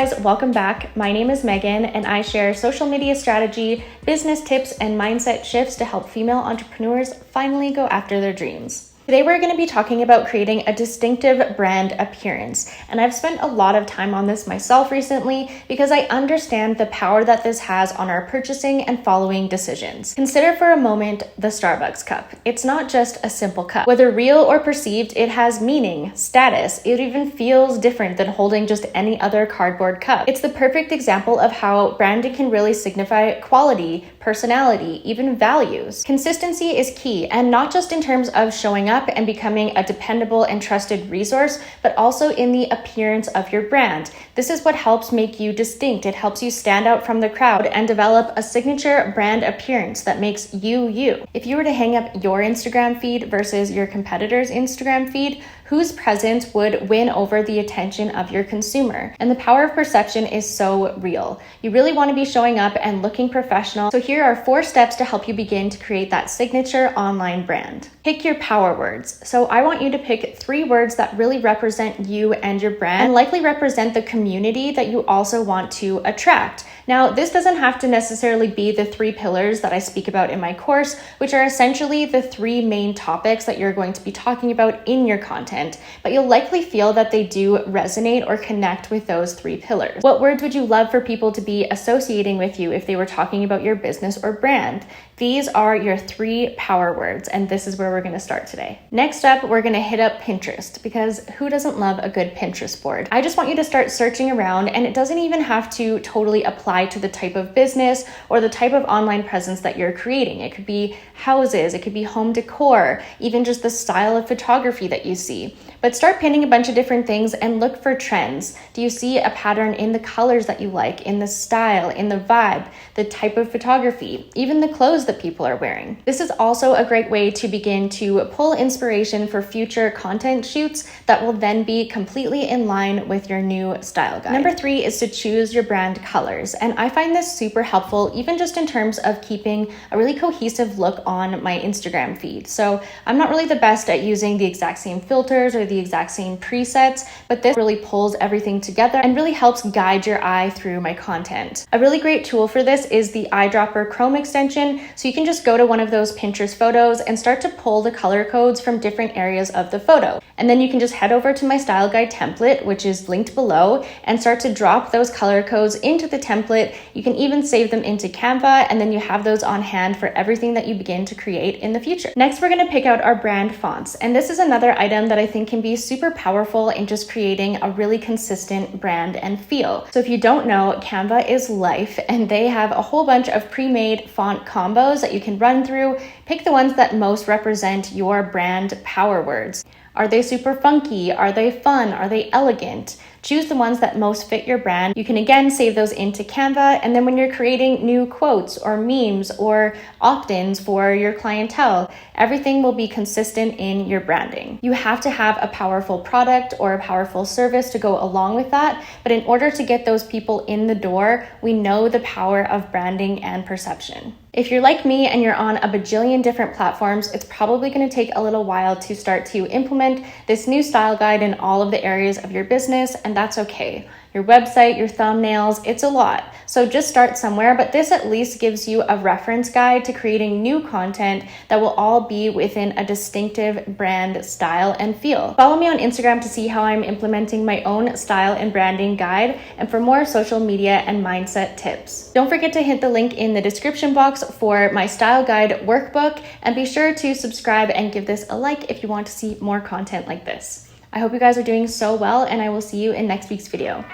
guys, welcome back. My name is Megan and I share social media strategy, business tips, and mindset shifts to help female entrepreneurs finally go after their dreams. Today we're going to be talking about creating a distinctive brand appearance, and I've spent a lot of time on this myself recently because I understand the power that this has on our purchasing and following decisions. Consider for a moment the Starbucks cup. It's not just a simple cup. Whether real or perceived, it has meaning, status. It even feels different than holding just any other cardboard cup. It's the perfect example of how branding can really signify quality, personality, even values. Consistency is key, and not just in terms of showing up and becoming a dependable and trusted resource, but also in the appearance of your brand. This is what helps make you distinct. It helps you stand out from the crowd and develop a signature brand appearance that makes you you. If you were to hang up your Instagram feed versus your competitor's Instagram feed, whose presence would win over the attention of your consumer? And the power of perception is so real. You really want to be showing up and looking professional. So here are 4 steps to help you begin to create that signature online brand. Pick your power words. So I want you to pick 3 words that really represent you and your brand and likely represent the community that you also want to attract. Now, this doesn't have to necessarily be the 3 pillars that I speak about in my course, which are essentially the 3 main topics that you're going to be talking about in your content, but you'll likely feel that they do resonate or connect with those 3 pillars. What words would you love for people to be associating with you if they were talking about your business or brand? These are your 3 power words, and this is where we're going to start today. Next up, we're going to hit up Pinterest, because who doesn't love a good Pinterest board? I just want you to start searching around, and it doesn't even have to totally apply to the type of business or the type of online presence that you're creating. It could be houses, it could be home decor, even just the style of photography that you see. But start pinning a bunch of different things and look for trends. Do you see a pattern in the colors that you like, in the style, in the vibe, the type of photography, even the clothes that people are wearing? This is also a great way to begin to pull inspiration for future content shoots that will then be completely in line with your new style guide. Number 3 is to choose your brand colors. And I find this super helpful, even just in terms of keeping a really cohesive look on my Instagram feed. So I'm not really the best at using the exact same filters or the exact same presets, but this really pulls everything together and really helps guide your eye through my content. A really great tool for this is the eyedropper Chrome extension. So you can just go to one of those Pinterest photos and start to pull the color codes from different areas of the photo. And then you can just head over to my style guide template, which is linked below, and start to drop those color codes into the template. You can even save them into Canva, and then you have those on hand for everything that you begin to create in the future. Next, we're going to pick out our brand fonts. And this is another item that I think can be super powerful in just creating a really consistent brand and feel. So if you don't know, Canva is life, and they have a whole bunch of pre-made font combos that you can run through. Pick the ones that most represent your brand power words. Are they super funky? Are they fun? Are they elegant? Choose the ones that most fit your brand. You can again save those into Canva, and then when you're creating new quotes or memes or opt-ins for your clientele, everything will be consistent in your branding. You have to have a powerful product or a powerful service to go along with that, but in order to get those people in the door, we know the power of branding and perception. If you're like me and you're on a bajillion different platforms, it's probably going to take a little while to start to implement this new style guide in all of the areas of your business, and that's okay. Your website, your thumbnails, it's a lot. So just start somewhere, but this at least gives you a reference guide to creating new content that will all be within a distinctive brand style and feel. Follow me on Instagram to see how I'm implementing my own style and branding guide and for more social media and mindset tips. Don't forget to hit the link in the description box for my style guide workbook, and be sure to subscribe and give this a like if you want to see more content like this. I hope you guys are doing so well, and I will see you in next week's video.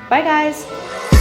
Bye guys!